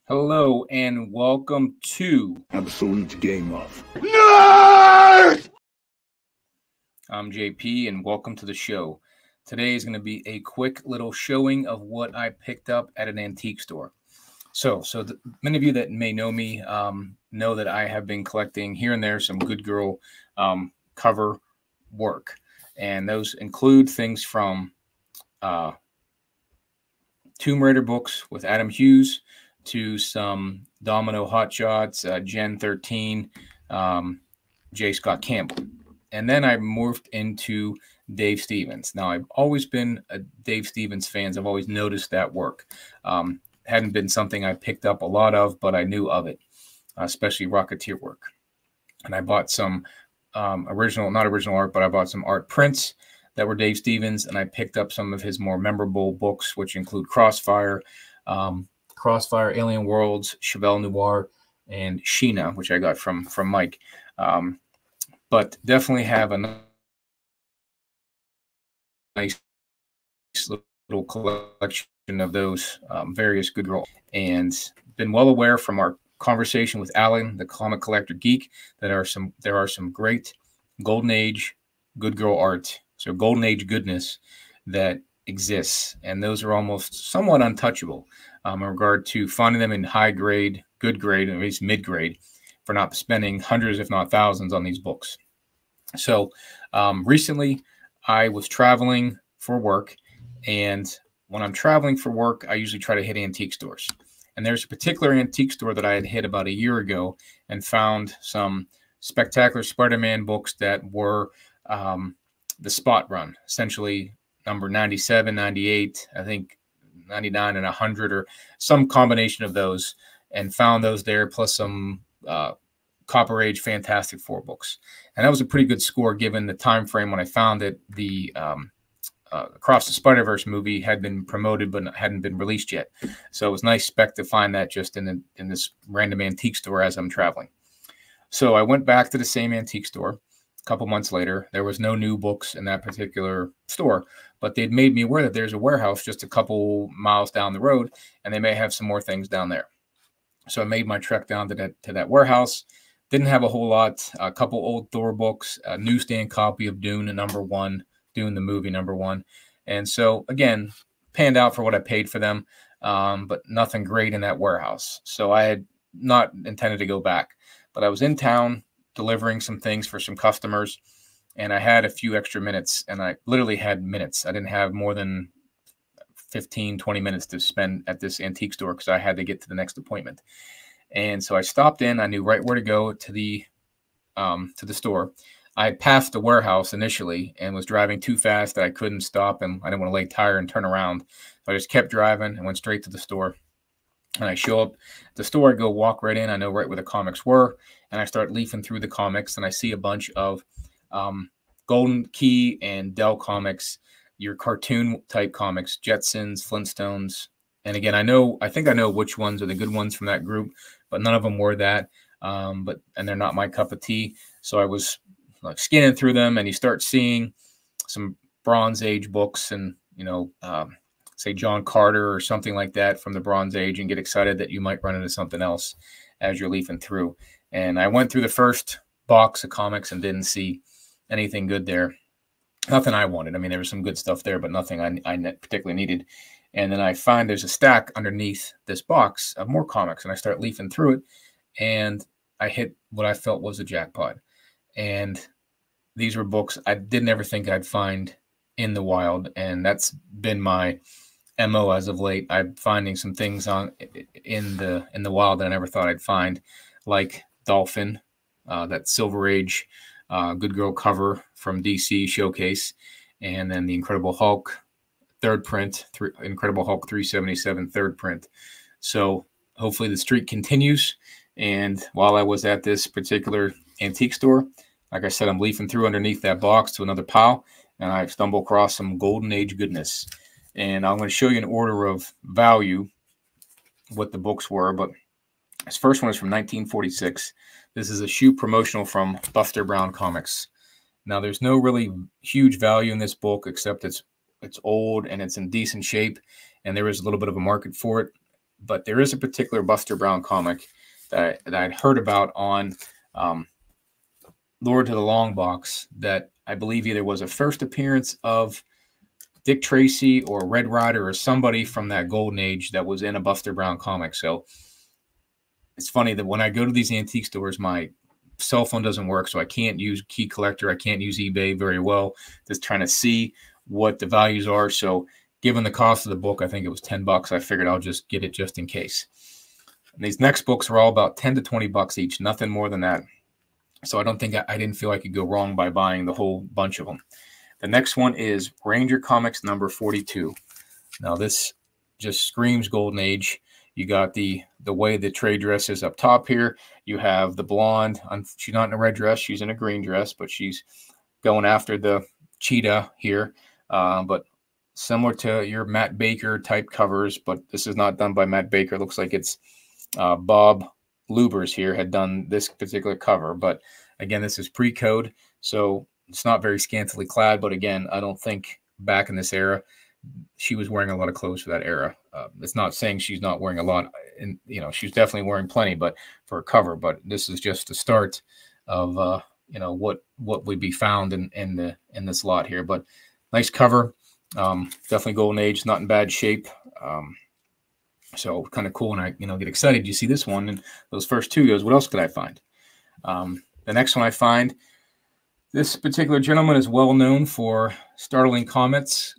Hello and welcome to Absolute Game Off. Nerd! I'm JP and welcome to the show. Today is going to be a quick little showing of what I picked up at an antique store. Many of you that may know me know that I have been collecting here and there some Good Girl cover work. And those include things from Tomb Raider books with Adam Hughes to some Domino Hot Shots, Gen 13, J. Scott Campbell. And then I morphed into Dave Stevens. Now, I've always been a Dave Stevens fan. I've always noticed that work. Hadn't been something I picked up a lot of, but I knew of it, especially Rocketeer work. And I bought some not original art, but I bought some art prints that were Dave Stevens, and I picked up some of his more memorable books, which include Crossfire, Alien Worlds, Chevelle Noir, and Sheena, which I got from Mike. But definitely have a nice little collection of those various Good Girl, and been well aware from our conversation with Alan, the comic collector geek, that there are some great Golden Age Good Girl art, so Golden Age goodness that exists, and those are almost somewhat untouchable in regard to finding them in high grade, good grade, or at least mid grade, for not spending hundreds, if not thousands, on these books. So recently, I was traveling for work, and when I'm traveling for work, I usually try to hit antique stores. And there's a particular antique store that I had hit about a year ago and found some spectacular Spider-Man books that were the spot run, essentially number 97, 98, I think 99 and 100, or some combination of those, and found those there, plus some Copper Age Fantastic Four books. And that was a pretty good score given the time frame when I found it. The Across the Spider-Verse movie had been promoted but hadn't been released yet. So it was nice spec to find that just in this random antique store as I'm traveling. So I went back to the same antique store a couple months later. There was no new books in that particular store, but they'd made me aware that there's a warehouse just a couple miles down the road, and they may have some more things down there. So I made my trek down to that warehouse. Didn't have a whole lot, a couple old Thor books, a newsstand copy of Dune, #1, Dune the movie #1. And so, again, panned out for what I paid for them, but nothing great in that warehouse. So I had not intended to go back. But I was in town delivering some things for some customers, and I had a few extra minutes, and I literally had minutes. I didn't have more than 15, 20 minutes to spend at this antique store because I had to get to the next appointment. And so I stopped in. I knew right where to go to the store. I had passed the warehouse initially and was driving too fast that I couldn't stop, and I didn't want to lay tire and turn around. So I just kept driving and went straight to the store. And I show up at the store, I go walk right in. I know right where the comics were, and I start leafing through the comics, and I see a bunch of Golden Key and Dell comics, your cartoon type comics, Jetsons, Flintstones. And again, I think I know which ones are the good ones from that group, but none of them were that. And they're not my cup of tea. So I was like scanning through them, and you start seeing some Bronze Age books, and say John Carter or something like that from the Bronze Age, and get excited that you might run into something else as you're leafing through. And I went through the first box of comics and didn't see anything good there. Nothing I wanted. I mean, there was some good stuff there, but nothing I particularly needed. And then I find there's a stack underneath this box of more comics, and I start leafing through it, and I hit what I felt was a jackpot. And these were books I didn't ever think I'd find in the wild, and that's been my MO as of late. I'm finding some things in the wild that I never thought I'd find, like Dolphin, that Silver Age Good Girl cover from DC Showcase, and then the Incredible Hulk third print, Incredible Hulk 377 third print. So hopefully the streak continues. And while I was at this particular antique store, like I said, I'm leafing through underneath that box to another pile, and I stumble across some Golden Age goodness. And I'm going to show you an order of value what the books were. But this first one is from 1946. This is a shoe promotional from Buster Brown Comics. Now, there's no really huge value in this book, except it's old and it's in decent shape, and there is a little bit of a market for it. but there is a particular Buster Brown comic that I'd heard about on Lord to the Long Box that I believe either was a first appearance of Dick Tracy or Red Ryder or somebody from that golden age that was in a Buster Brown comic. So it's funny that when I go to these antique stores, my cell phone doesn't work, so I can't use Key Collector. I can't use eBay very well. Just trying to see what the values are. So given the cost of the book, I think it was $10. I figured I'll just get it just in case. And these next books are all about 10 to 20 bucks each, nothing more than that. So I don't think I didn't feel I could go wrong by buying the whole bunch of them. The next one is Ranger Comics number 42. Now this just screams golden age. You got the way the trade dress is up top here. You have the blonde. She's not in a red dress. She's in a green dress, but she's going after the cheetah here. But similar to your Matt Baker type covers, but this is not done by Matt Baker. It looks like it's Bob Lubers here had done this particular cover. But again, this is pre-code, so it's not very scantily clad. But again, I don't think back in this era, she was wearing a lot of clothes for that era. It's not saying she's not wearing a lot, and she's definitely wearing plenty, but for a cover. But this is just the start of what would be found in this lot here. But nice cover, definitely golden age, not in bad shape. So kind of cool, and I get excited. You see this one and those first two goes, what else could I find? The next one I find. This particular gentleman is well known for Startling Comics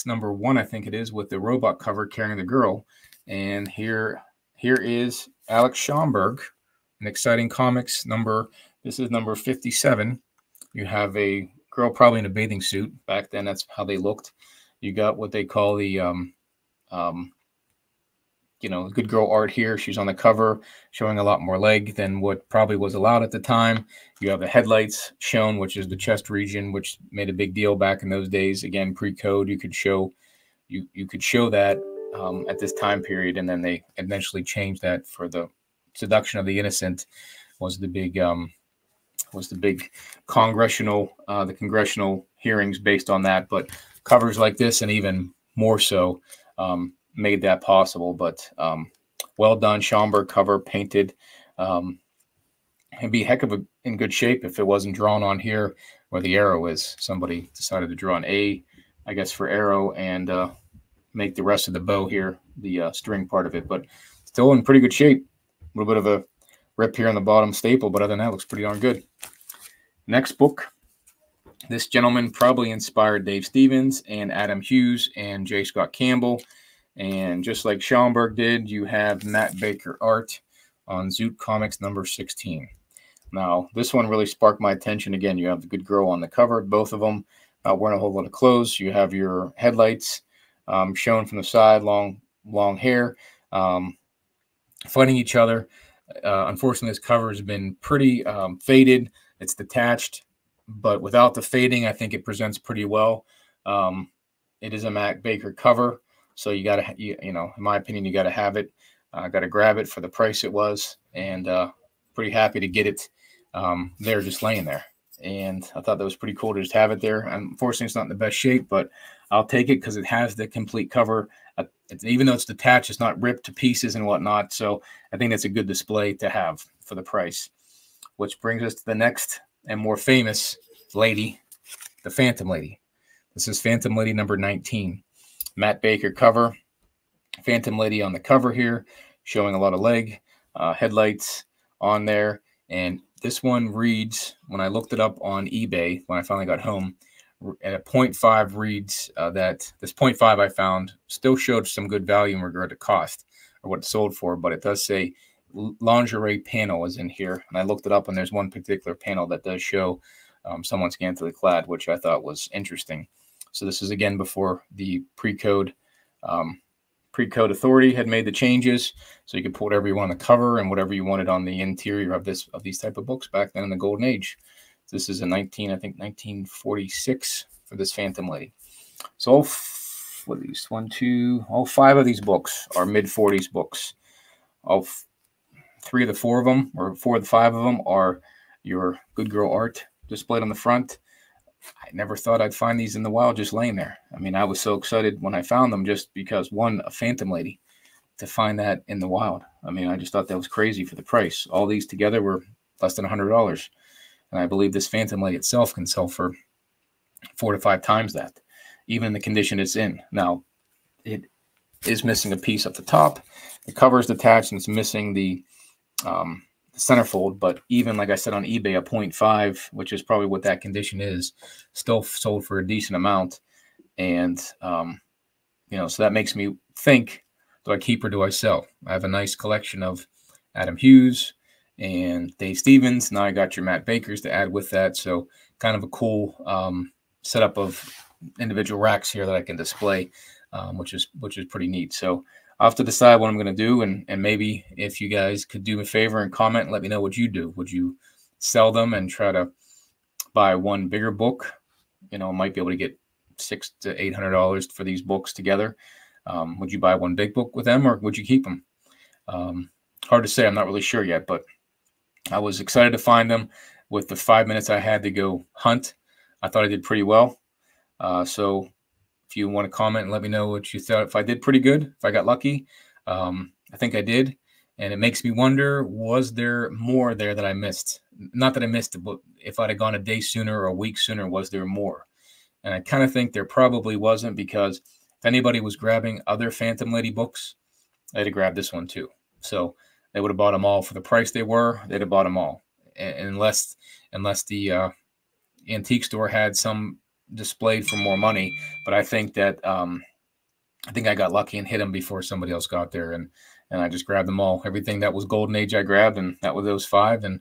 number 1, I think it is, with the robot cover carrying the girl. And here is Alex Schomburg, an Exciting Comics this is number 57. You have a girl probably in a bathing suit. Back then, that's how they looked. You got what they call the good girl art here. She's on the cover showing a lot more leg than what probably was allowed at the time. You have the headlights shown, which is the chest region, which made a big deal back in those days. Again, pre-code, you could show that at this time period, and then they eventually changed that for the seduction of the innocent was the big congressional hearings based on that. But covers like this, and even more so, made that possible. But well done, Schomburg cover, painted. It'd be a heck of in good shape if it wasn't drawn on here where the arrow is. Somebody decided to draw an A, I guess, for arrow, and make the rest of the bow here the string part of it. But still in pretty good shape. A little bit of a rip here on the bottom staple, but other than that, looks pretty darn good. Next book. This gentleman probably inspired Dave Stevens and Adam Hughes and J. Scott Campbell. And just like Schomburg did, you have Matt Baker art on Zoot Comics number 16. Now, this one really sparked my attention. Again, you have the good girl on the cover, both of them not wearing a whole lot of clothes. You have your headlights shown from the side, long hair, fighting each other. Unfortunately, this cover has been pretty faded. It's detached, but without the fading, I think it presents pretty well. It is a Matt Baker cover. So you got to, in my opinion, you got to have it. Got to grab it for the price it was, and pretty happy to get it there just laying there. And I thought that was pretty cool to just have it there. Unfortunately, it's not in the best shape, but I'll take it because it has the complete cover. Even though it's detached, it's not ripped to pieces and whatnot. So I think that's a good display to have for the price. Which brings us to the next and more famous lady, the Phantom Lady. This is Phantom Lady number 19. Matt Baker cover, Phantom Lady on the cover here, showing a lot of leg, headlights on there. And this one reads, when I looked it up on eBay, when I finally got home, at a 0.5 reads that this 0.5 I found still showed some good value in regard to cost or what it sold for, but it does say lingerie panel is in here. And I looked it up, and there's one particular panel that does show someone scantily clad, which I thought was interesting. So this is, again, before the pre-code authority had made the changes. So you could put whatever you want on the cover and whatever you wanted on the interior of these type of books back then in the golden age. This is a 1946 for this Phantom Lady. So all 5 of these books are mid-40s books. All 3 of the 4 of them, or 4 of the 5 of them, are your good girl art displayed on the front. I never thought I'd find these in the wild just laying there. I mean, I was so excited when I found them just because, one, a Phantom Lady. to find that in the wild. I mean, I just thought that was crazy for the price. All these together were less than $100. And I believe this Phantom Lady itself can sell for 4 to 5 times that, even in the condition it's in. Now, it is missing a piece up the top. The cover is detached and it's missing the centerfold. But even, like I said, on eBay, a 0.5, which is probably what that condition is, still sold for a decent amount. And, so that makes me think, do I keep or do I sell? I have a nice collection of Adam Hughes and Dave Stevens. Now I got your Matt Bakers to add with that. So kind of a cool setup of individual racks here that I can display, which is pretty neat. So I'll have to decide what I'm going to do. And maybe if you guys could do me a favor and comment and let me know what you do. Would you sell them and try to buy one bigger book? Might be able to get $600 to $800 for these books together. Would you buy one big book with them, or would you keep them? Hard to say. I'm not really sure yet, but I was excited to find them. With the 5 minutes I had to go hunt, I thought I did pretty well. So if you want to comment and let me know what you thought, if I did pretty good, if I got lucky, I think I did. And it makes me wonder, was there more there that I missed? Not that I missed it, but if I'd have gone a day sooner or a week sooner, was there more? And I kind of think there probably wasn't, because if anybody was grabbing other Phantom Lady books, they'd have grabbed this one too. So they would have bought them all for the price they were. They'd have bought them all, unless the antique store had some displayed for more money. But I think that I got lucky and hit them before somebody else got there, and I just grabbed them all. Everything that was Golden Age I grabbed, and that was those 5, and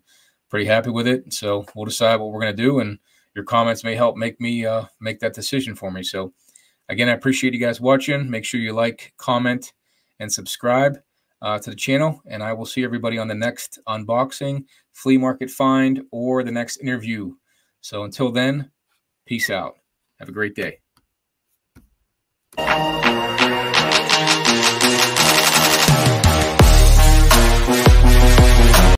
pretty happy with it. So we'll decide what we're going to do, and your comments may help make me make that decision for me. So again, I appreciate you guys watching. Make sure you like, comment, and subscribe to the channel, and I will see everybody on the next unboxing, flea market find, or the next interview. So until then, peace out. Have a great day.